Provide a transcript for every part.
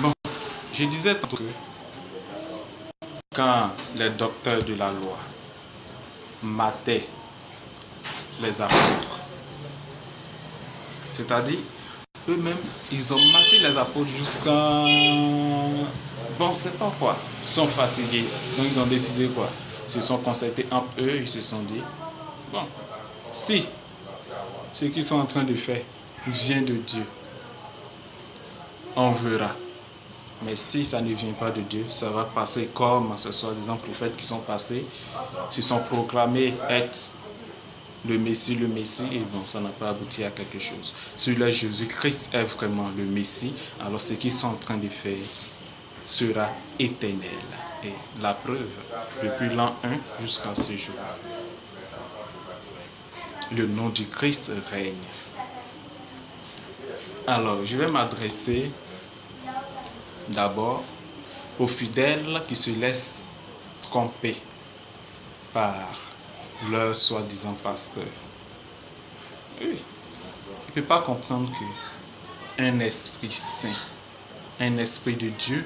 Bon, je disais tantôt que quand les docteurs de la loi mataient les apôtres, c'est-à-dire eux-mêmes, ils ont maté les apôtres jusqu'à... Bon, c'est pas quoi. Ils sont fatigués. Donc ils ont décidé quoi. Ils se sont concertés entre eux, ils se sont dit, bon, si ce qu'ils sont en train de faire vient de Dieu, on verra. Mais si ça ne vient pas de Dieu, ça va passer comme ce soi-disant prophètes qui sont passés, se sont proclamés être le Messie, et bon, ça n'a pas abouti à quelque chose. Celui-là, Jésus-Christ est vraiment le Messie, alors ce qu'ils sont en train de faire sera éternel. Et la preuve, depuis l'an 1 jusqu'à ce jour, le nom du Christ règne. Alors, je vais m'adresser d'abord aux fidèles qui se laissent tromper par leur soi-disant pasteur. Oui, tu ne peux pas comprendre qu'un esprit saint, un esprit de Dieu,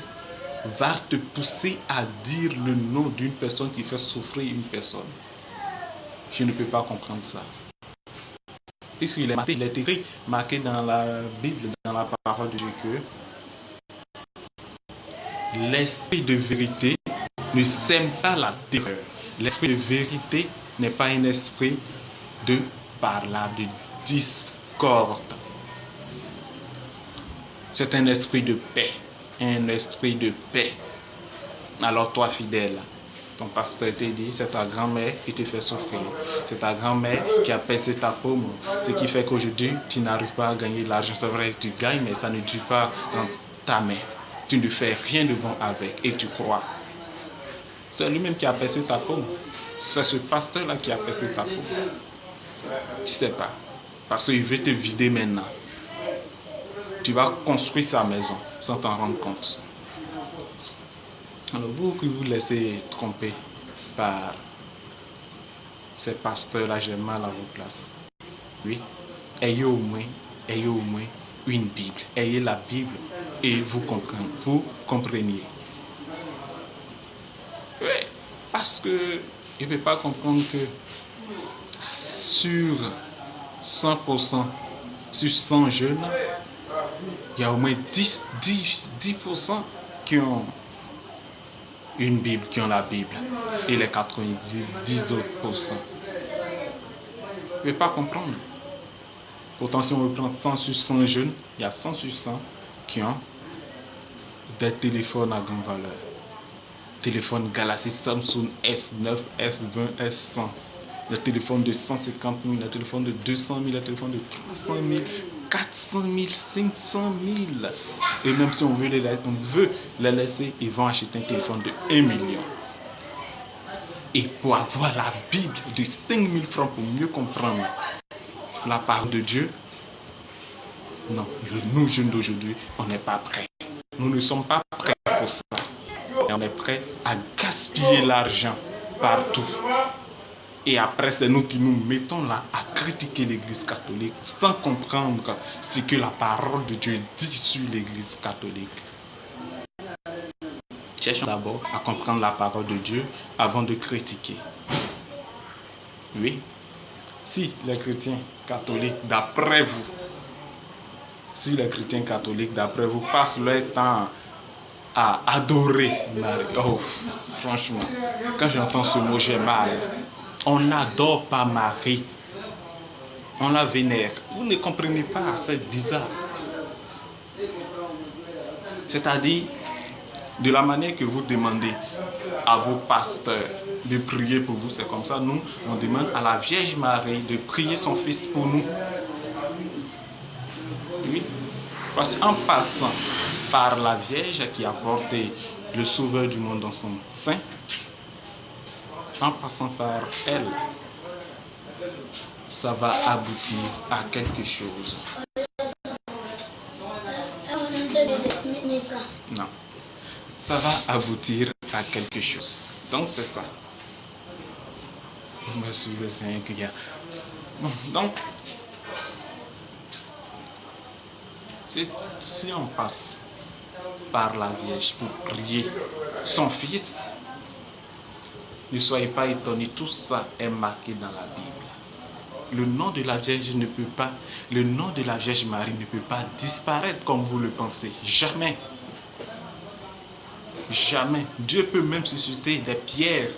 va te pousser à dire le nom d'une personne qui fait souffrir une personne. Je ne peux pas comprendre ça. Puisqu'il est écrit, marqué dans la Bible, dans la parole de Dieu, que l'esprit de vérité ne sème pas la terreur. L'esprit de vérité n'est pas un esprit de parlable, de discorde. C'est un esprit de paix. Un esprit de paix. Alors toi, fidèle, ton pasteur te dit, c'est ta grand-mère qui te fait souffrir. C'est ta grand-mère qui a percé ta paume. Ce qui fait qu'aujourd'hui, tu n'arrives pas à gagner de l'argent. C'est vrai que tu gagnes, mais ça ne dure pas dans ta main. Tu ne fais rien de bon avec et tu crois. C'est lui-même qui a percé ta paume. C'est ce pasteur-là qui a percé ta paume. Tu ne sais pas. Parce qu'il veut te vider maintenant. Tu vas construire sa maison sans t'en rendre compte. Alors vous qui vous laissez tromper par ces pasteurs-là, j'ai mal à vos places. Oui, ayez au moins une Bible. Ayez la Bible et vous compreniez. Oui, parce que je ne peux pas comprendre que sur 100%, sur 100 jeunes, il y a au moins 10% qui ont une Bible, qui ont la Bible, et les 90 autres pourcents. Je ne peux pas comprendre. Pourtant, si on reprend 100 sur 100 jeunes, il y a 100 sur 100 qui ont des téléphones à grande valeur. Téléphone Galaxy Samsung S9, S20, S100. Le téléphone de 150 000, le téléphone de 200 000, le téléphone de 300 000, 400 000, 500 000. Et même si on veut les laisser, ils vont acheter un téléphone de 1 million. Et pour avoir la Bible de 5 000 francs pour mieux comprendre la parole de Dieu, non, nous jeunes d'aujourd'hui, on n'est pas prêts. Nous ne sommes pas prêts pour ça. Et on est prêts à gaspiller l'argent partout. Et après, c'est nous qui nous mettons là à critiquer l'Église catholique sans comprendre ce que la parole de Dieu dit sur l'Église catholique. Cherchons d'abord à comprendre la parole de Dieu avant de critiquer. Oui, si les chrétiens catholiques, d'après vous, passent leur temps à adorer Marie, oh, franchement, quand j'entends ce mot, j'ai mal. On n'adore pas Marie. On la vénère. Vous ne comprenez pas, c'est bizarre. C'est-à-dire, de la manière que vous demandez à vos pasteurs de prier pour vous, c'est comme ça, nous, on demande à la Vierge Marie de prier son Fils pour nous. Oui, parce qu'en passant par la Vierge qui a porté le Sauveur du monde dans son sein, en passant par elle, ça va aboutir à quelque chose. Non. Ça va aboutir à quelque chose. Donc c'est ça. Monsieur, c'est un client. Bon, donc, si on passe par la Vierge pour prier son fils. Ne soyez pas étonnés, tout ça est marqué dans la Bible. Le nom de la Vierge ne peut pas, le nom de la Vierge Marie ne peut pas disparaître comme vous le pensez. Jamais. Jamais. Dieu peut même susciter des pierres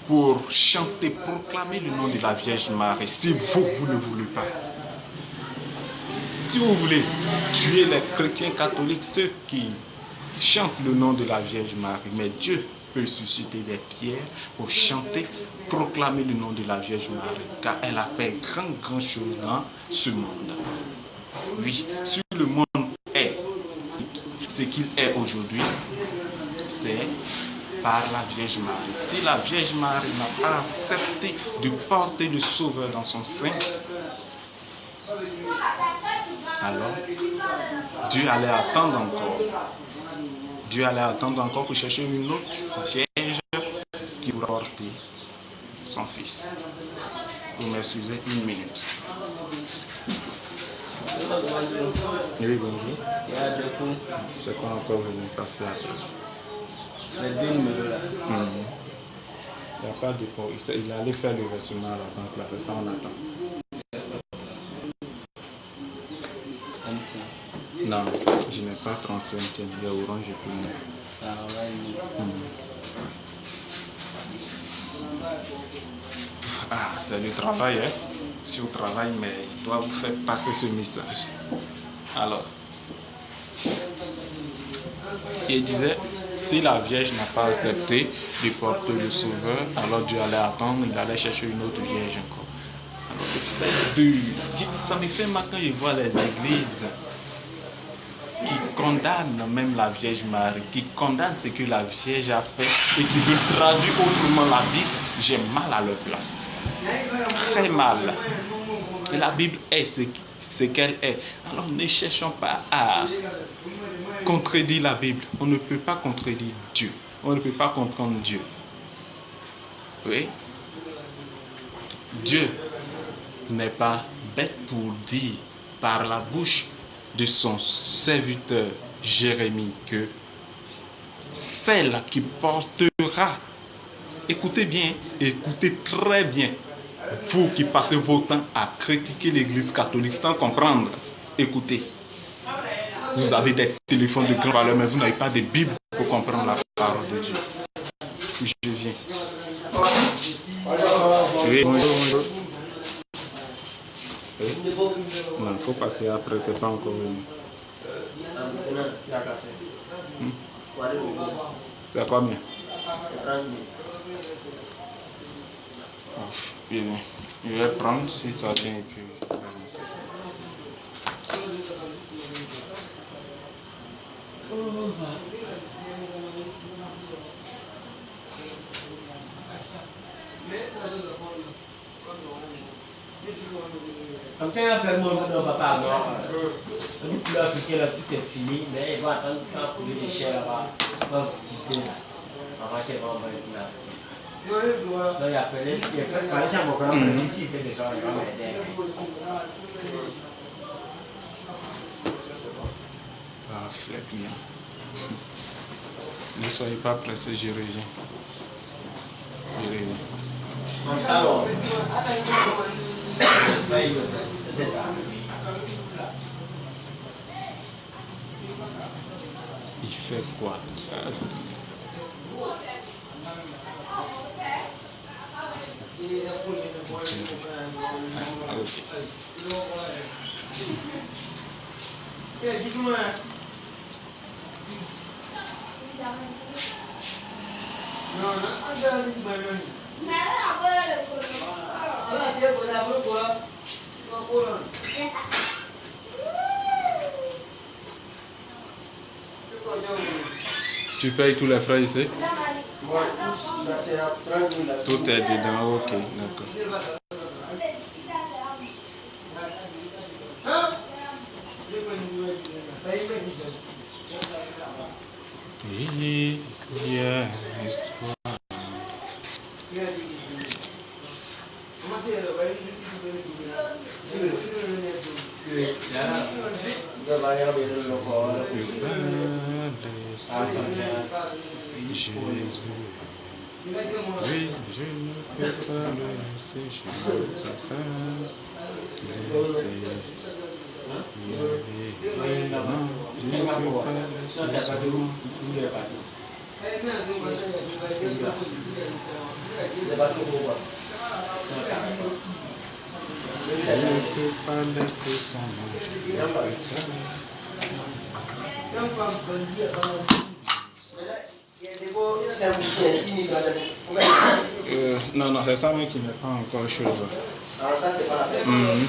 pour chanter, proclamer le nom de la Vierge Marie. Si vous ne voulez pas. Si vous voulez tuer les chrétiens catholiques, ceux qui chantent le nom de la Vierge Marie, mais Dieu peut susciter des pierres pour chanter, proclamer le nom de la Vierge Marie, car elle a fait grand chose dans ce monde. Oui, si le monde est ce qu'il est aujourd'hui, c'est par la Vierge Marie. Si la Vierge Marie n'a pas accepté de porter le Sauveur dans son sein, alors Dieu allait attendre encore. Dieu allait attendre encore pour chercher une autre vierge qui pourra porter son fils. Vous m'excusez une minute. Oui, bonjour. C'est quoi encore venu passer après? Les deux numéros là. Il n'y a pas de port. Il allait faire le versement à la banque là, c'est ça on attend. Non, je n'ai pas 35, il y a Orange et puis c'est le travail, hein. Si au travail, mais il doit vous faire passer ce message. Alors, il disait, si la Vierge n'a pas accepté de porter le Sauveur, alors Dieu allait attendre, il allait chercher une autre Vierge encore. Alors, le fait ça me fait mal quand je vois les églises qui condamnent même la Vierge Marie, qui condamnent ce que la Vierge a fait et qui veulent traduire autrement la Bible. J'ai mal à leur place. Très mal. Et la Bible est ce qu'elle est. Alors ne cherchons pas à contredire la Bible. On ne peut pas contredire Dieu. On ne peut pas comprendre Dieu. Oui. Dieu n'est pas bête pour dire par la bouche de son serviteur Jérémie que celle qui portera, écoutez bien, écoutez très bien, vous qui passez vos temps à critiquer l'église catholique sans comprendre, écoutez, vous avez des téléphones de grande valeur mais vous n'avez pas de Bible pour comprendre la parole de Dieu. Je viens. Oui, bonjour. Non, il faut passer après, c'est pas encore venu. C'est combien? Bien, je vais prendre si ça vient et puis avancer. Comme tu as fait mon papa, non? Tu l'as appliqué là, tout est fini, mais il va attendre quand trouver des chairs là-bas, avant qu'elle va envoyer tout là. Donc il a appelé, quand il a mon grand ici, il fait des choses, il va m'aider. Ah, flec bien. Ne soyez pas pressés, je reviens. Je reviens. Comme ça, alors. Il fait quoi? Ok. Tu payes tous les frais ici? Tout est dedans, ok, d'accord. Il y a espoir. Jésus. Oui, je ne peux pas le laisser, je ne peux pas ça. Laisser. Non, je ne peux pas laisser seulement. Je ne peux pas laisser son nom, je ne peux pas. Non, non, c'est ça même qui n'est pas encore chose. Alors ça, c'est pas la peine.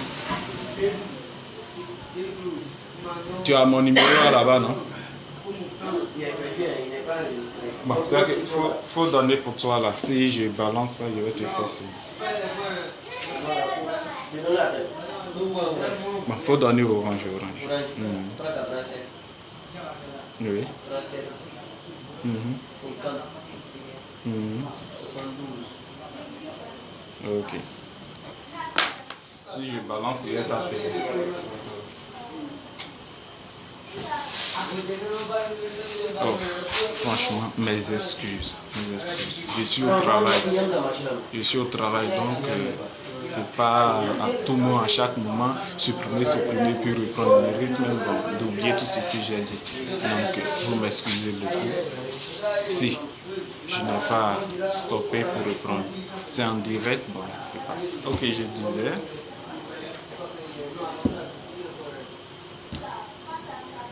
Tu as mon numéro là-bas, non? Bon, c'est vrai qu'il faut donner pour toi là. Si je balance ça, je vais te faire ça. Bon, faut donner orange. Oui. 50. Ok. Si je balance, il va t'appeler. Oh, franchement, mes excuses. Je suis au travail. Donc je ne peux pas à tout moment, à chaque moment, supprimer, puis reprendre le rythme, d'oublier tout ce que j'ai dit. Donc, vous m'excusez beaucoup. Si je n'ai pas stoppé pour reprendre, c'est en direct, bon, je ne peux pas. Ok,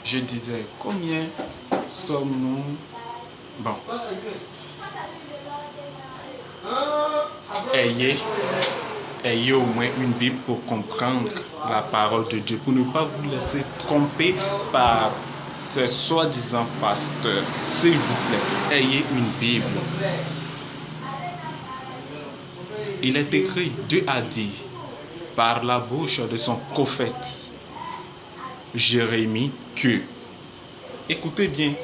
je disais, combien sommes-nous? Bon. Ayez au moins une Bible pour comprendre la parole de Dieu, pour ne pas vous laisser tromper par ces soi-disant pasteurs. S'il vous plaît, ayez une Bible. Il est écrit, Dieu a dit, par la bouche de son prophète Jérémie, que, écoutez bien,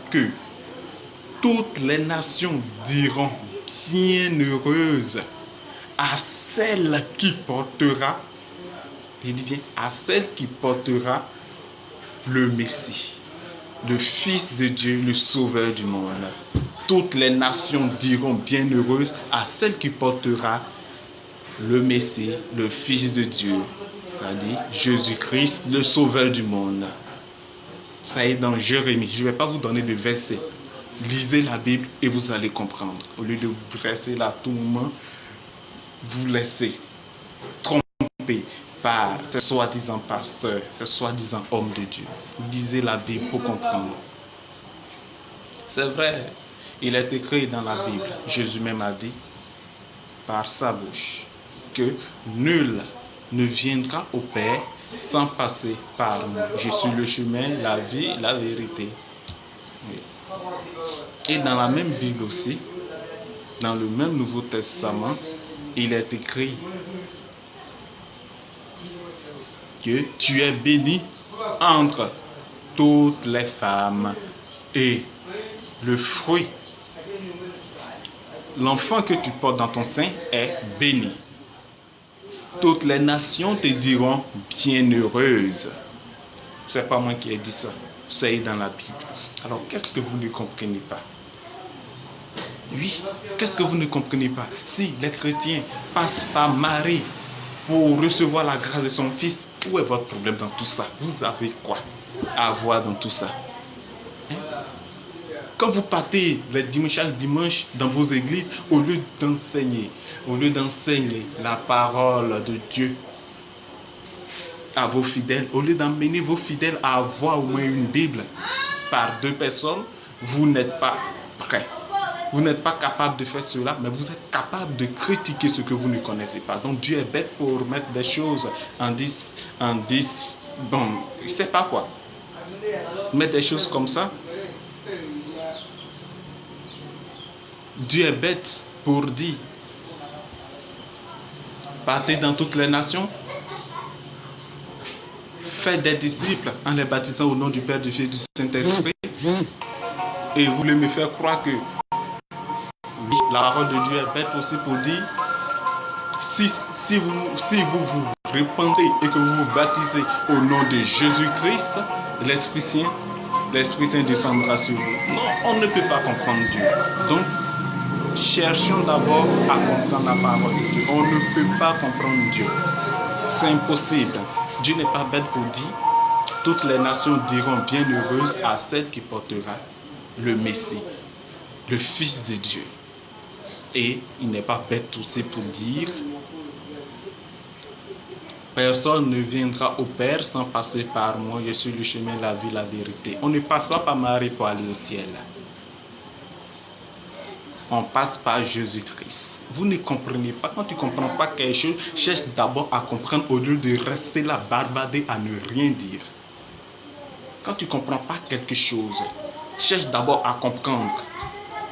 que toutes les nations diront bienheureuse à celle qui portera, je dis bien, à celle qui portera le Messie, le Fils de Dieu, le Sauveur du monde. Toutes les nations diront bienheureuse à celle qui portera le Messie, le Fils de Dieu, c'est-à-dire Jésus-Christ, le Sauveur du monde. Ça est dans Jérémie. Je ne vais pas vous donner de versets. Lisez la Bible et vous allez comprendre. Au lieu de rester là tout le moment, vous laissez tromper par ce soi-disant pasteur, ce soi-disant homme de Dieu. Lisez la Bible pour comprendre. C'est vrai, il est écrit dans la Bible. Jésus même a dit, par sa bouche, que nul ne viendra au Père sans passer par moi. Je suis le chemin, la vie, la vérité. Oui. Et dans la même Bible aussi, dans le même Nouveau Testament, il est écrit que tu es béni entre toutes les femmes et le fruit, l'enfant que tu portes dans ton sein est béni. Toutes les nations te diront bienheureuse. C'est pas moi qui ai dit ça, c'est dans la Bible. Alors qu'est-ce que vous ne comprenez pas? Oui, qu'est-ce que vous ne comprenez pas? Si les chrétiens passent par Marie pour recevoir la grâce de son Fils, où est votre problème dans tout ça? Vous avez quoi à voir dans tout ça? Quand vous partez les dimanches, chaque dimanche dans vos églises, au lieu d'enseigner la parole de Dieu à vos fidèles, au lieu d'emmener vos fidèles à avoir au moins une Bible par 2 personnes, vous n'êtes pas prêts. Vous n'êtes pas capable de faire cela, mais vous êtes capable de critiquer ce que vous ne connaissez pas. Donc Dieu est bête pour mettre des choses en 10, bon, il ne sait pas quoi. Mettre des choses comme ça. Dieu est bête pour dire, partez dans toutes les nations, faites des disciples en les baptisant au nom du Père, du Fils et du Saint-Esprit, et vous voulez me faire croire que oui, la parole de Dieu est bête aussi pour dire, si vous vous repentez et que vous vous baptisez au nom de Jésus-Christ, l'Esprit Saint, l'Esprit Saint descendra sur vous. Non, on ne peut pas comprendre Dieu. Donc, cherchons d'abord à comprendre la parole de Dieu. On ne peut pas comprendre Dieu. C'est impossible. Dieu n'est pas bête pour dire, toutes les nations diront bienheureuse à celle qui portera le Messie, le Fils de Dieu. Et il n'est pas bête aussi pour dire, personne ne viendra au Père sans passer par moi. Je suis le chemin, la vie, la vérité. On ne passe pas par Marie pour aller au ciel. On passe par Jésus-Christ. Vous ne comprenez pas. Quand tu ne comprends pas quelque chose, cherche d'abord à comprendre au lieu de rester là, barbader à ne rien dire. Quand tu ne comprends pas quelque chose, cherche d'abord à comprendre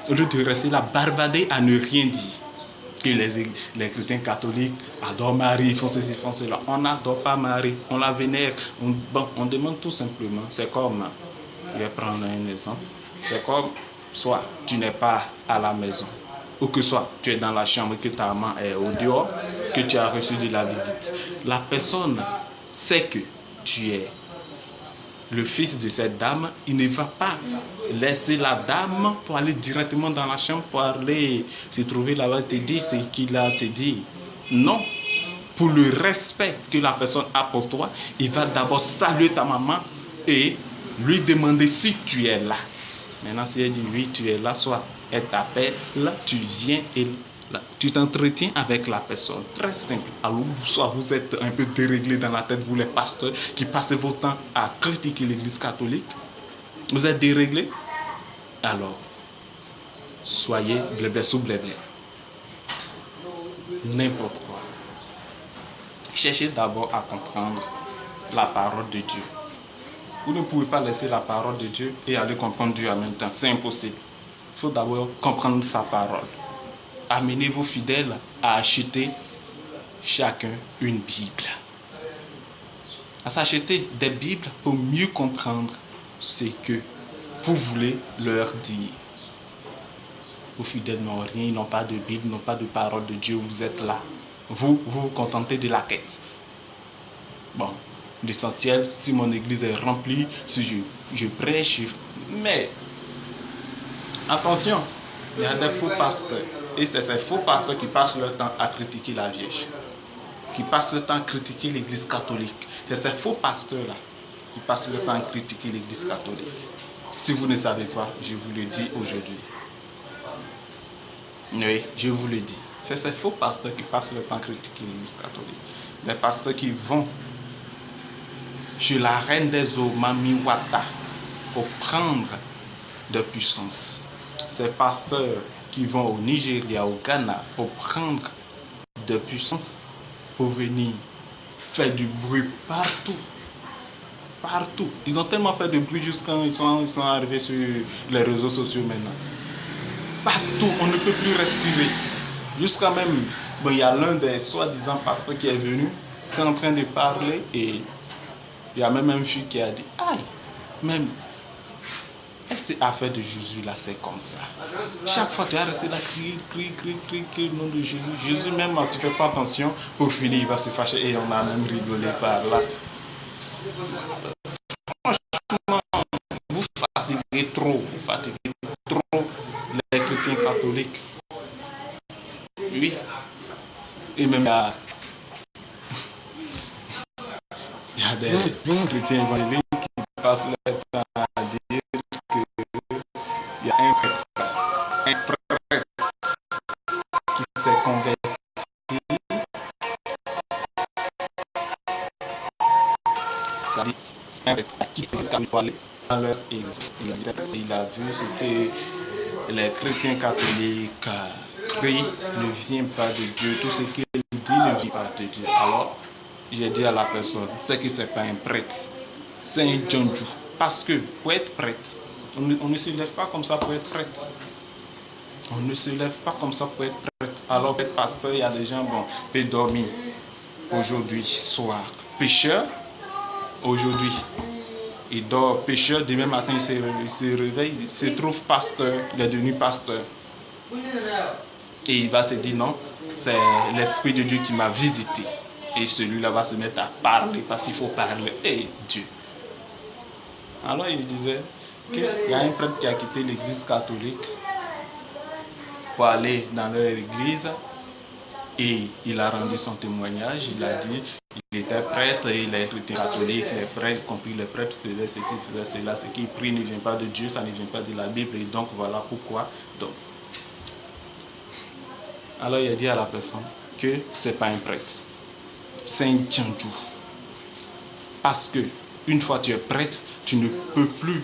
au lieu de rester là, barbader à ne rien dire. Que les chrétiens catholiques adorent Marie, font ceci, font cela. On n'adore pas Marie, on la vénère. On demande tout simplement, c'est comme, je vais prendre un exemple, c'est comme, soit tu n'es pas à la maison, ou que soit tu es dans la chambre, que ta maman est au dehors, que tu as reçu de la visite. La personne sait que tu es le fils de cette dame, il ne va pas laisser la dame pour aller directement dans la chambre, pour aller se trouver là-bas, te dire ce qu'il a à te dire. Non. Pour le respect que la personne a pour toi, il va d'abord saluer ta maman et lui demander si tu es là. Maintenant, si elle dit oui, tu es là, soit elle t'appelle, là, tu viens et là, tu t'entretiens avec la personne. Très simple. Alors, soit vous êtes un peu déréglés dans la tête, vous les pasteurs, qui passez votre temps à critiquer l'église catholique. Vous êtes déréglés. Alors, soyez blébé sous blébé. N'importe quoi. Cherchez d'abord à comprendre la parole de Dieu. Vous ne pouvez pas laisser la parole de Dieu et aller comprendre Dieu en même temps. C'est impossible. Il faut d'abord comprendre sa parole. Amenez vos fidèles à acheter chacun une Bible. À s'acheter des Bibles pour mieux comprendre ce que vous voulez leur dire. Vos fidèles n'ont rien, ils n'ont pas de Bible, n'ont pas de parole de Dieu. Vous êtes là. Vous vous contentez de la quête. Bon, l'essentiel, si mon église est remplie, si je prêche, mais attention, il y a des faux pasteurs. Et c'est ces faux pasteurs qui passent leur temps à critiquer la Vierge, qui passent leur temps à critiquer l'église catholique. C'est ces faux pasteurs-là qui passent leur temps à critiquer l'église catholique. Si vous ne savez pas, je vous le dis aujourd'hui. Oui, je vous le dis. C'est ces faux pasteurs qui passent leur temps à critiquer l'église catholique. Des pasteurs qui vont chez la reine des eaux, Mami Wata, pour prendre de puissance. Ces pasteurs qui vont au Nigeria, au Ghana, pour prendre de puissance, pour venir faire du bruit partout. Partout. Ils ont tellement fait de bruit jusqu'à ils sont arrivés sur les réseaux sociaux maintenant. Partout, on ne peut plus respirer. Jusqu'à même, bon, il y a l'un des soi-disant pasteurs qui est venu, qui est en train de parler et il y a même un fille qui a dit, aïe, même, cette affaire de Jésus là, c'est comme ça. Chaque fois tu as resté là, crie le nom de Jésus. Jésus même, tu ne fais pas attention, pour finir, il va se fâcher et on a même rigolé par là. Franchement, vous fatiguez trop les chrétiens catholiques. Oui. Et même il y a des chrétiens évangéliques qui passent leur temps à dire qu'il y a un prêtre qui s'est converti dans leur église. Il a vu ce que les chrétiens catholiques crient ne vient pas de Dieu. Tout ce qu'il dit ne vient pas de Dieu. Alors, j'ai dit à la personne, c'est que ce n'est pas un prêtre, c'est un djandjou. Parce que pour être prêtre, on ne se lève pas comme ça pour être prêtre. On ne se lève pas comme ça pour être prêtre. Alors, pour être pasteur, il y a des gens, bon, peut dormir aujourd'hui, soir. Pécheur, aujourd'hui, il dort pécheur, demain matin, il se réveille, il se trouve pasteur, il est devenu pasteur. Et il va se dire, non, c'est l'Esprit de Dieu qui m'a visité. Et celui-là va se mettre à parler parce qu'il faut parler. Et Dieu. Alors il disait, qu'il y a un prêtre qui a quitté l'église catholique pour aller dans leur église et il a rendu son témoignage. Il a dit qu'il était prêtre et il est catholique. Les prêtres, compris les prêtres, faisaient ceci, faisaient cela. Ce qui prie ne vient pas de Dieu, ça ne vient pas de la Bible. Et donc voilà pourquoi. Donc, alors il a dit à la personne que ce n'est pas un prêtre, c'est un djandou. Parce que une fois tu es prêtre, tu ne peux plus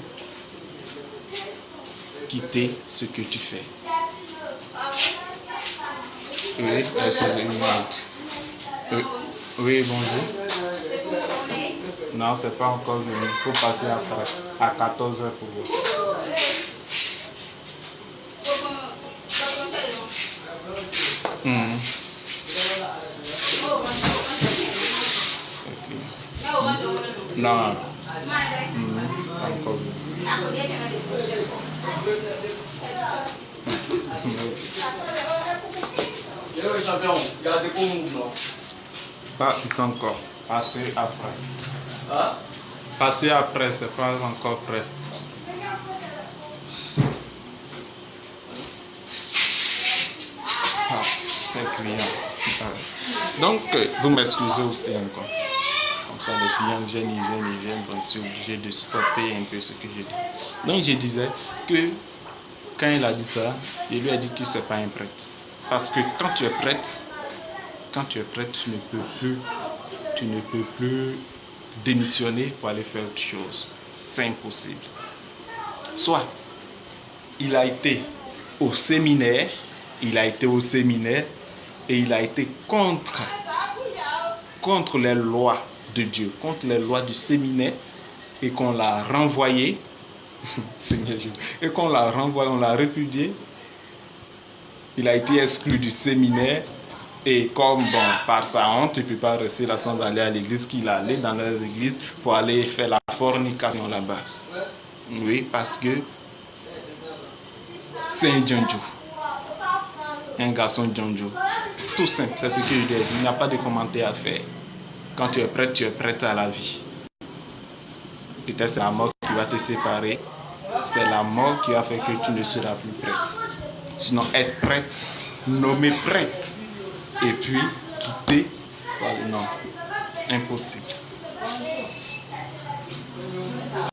quitter ce que tu fais. Oui, oui, bonjour. Non, c'est pas encore venu. Il faut passer après, à 14h pour vous. Non, pas encore venu. Pas encore. Passez après. Hein? Passez après, c'est pas encore prêt. Ah, c'est client. Donc, vous m'excusez aussi encore. Comme ça, les clients viennent. Donc, je suis obligé de stopper un peu ce que je dis. Donc, je disais que quand il a dit ça, je lui ai dit que c'est pas un prêtre. Parce que quand tu es prêtre, tu ne peux plus démissionner pour aller faire autre chose. C'est impossible. Soit il a été au séminaire et il a été contre les lois de Dieu, contre les lois du séminaire et qu'on l'a renvoyé, et qu'on l'a renvoyé, on l'a répudié. Il a été exclu du séminaire. Et comme par sa honte, il ne peut pas rester là sans aller à l'église, qu'il allait dans leur église pour aller faire la fornication là-bas. Oui, parce que c'est un djandou. Un garçon djandou. Tout simple, c'est ce que je lui ai dit. Il n'y a pas de commentaire à faire. Quand tu es prête à la vie. Peut-être c'est la mort qui va te séparer. C'est la mort qui va faire que tu ne seras plus prête. Sinon, être prête, nommer prête. Et puis quitter, non, impossible.